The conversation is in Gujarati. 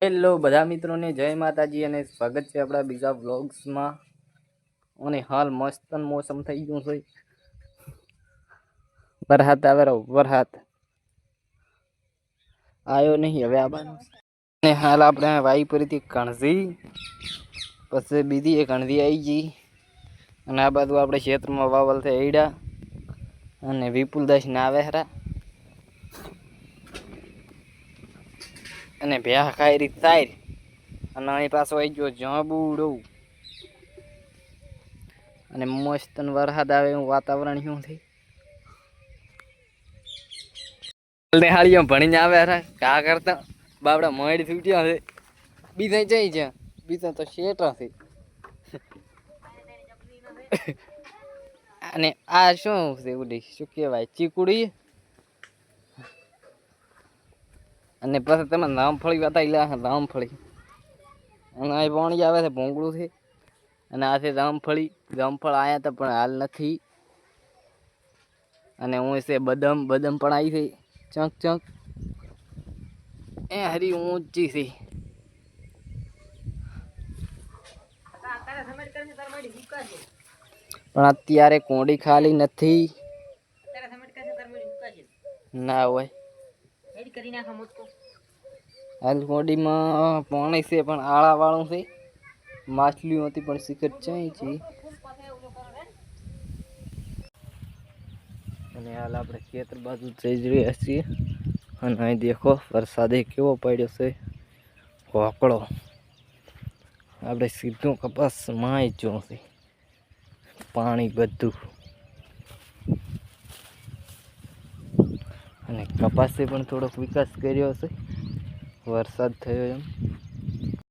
હેલો બધા મિત્રોને જય માતાજી અને સ્વાગત છે આપણા બીજા વ્લોગ્સમાં। અને હાલ મસ્ત મોસમ થઈ ગયું છે, વરસાદ આવે વરસાદ આવ્યો નહીં હવે આ બાજુ। અને હાલ આપણે વાઈ પરીથી કણઝી પછી બીજી એક કણઝી આવી ગઈ અને આ બાજુ આપણે ક્ષેત્રમાં વાવલ છે એડા અને વિપુલદાસ ના આવે હરા અને ભ્યા ખાઈ રીત થાય અને અહીં પાછો આવી ગયો જાંબુડો અને મસ્ત વરસાદ આવે એવું વાતાવરણ શું થઈ હાળીઓ ભણીને આવે હરા કા કરતા બાપડા મોડી છૂટ્યા છે બીજા જઈ છે બીજા તો શેટા છે અને આ શું છે ઉડી શું કહેવાય ચીકુડી અને પછી તમે રામફળી બતાવી રામફળી અને આ પાણી આવે છે ભોંગળું છે અને આ છે રામફળી રામફળ આવ્યા હતા પણ હાલ નથી અને હું છે બદામ બદામ પણ આવી છે ચંક ચંક એ હરી ઊંચી છે પણ અત્યારે કોંડી ખાલી નથી ના હોય હાલ કોંડીમાં પાણી છે પણ આળા વાળું છે માછલીઓ હતી પણ સિકટ ચાઈ છે અને હાલ આપણે ખેતર બાજુ જઈ રહ્યા છીએ અને અહીં દેખો વરસાદે કેવો પડ્યો છે હોકળો આપણે સીધું કપાસ માય જો છે પાણી બધું અને કપાસે પણ થોડોક વિકાસ કર્યો છે વરસાદ થયો એમ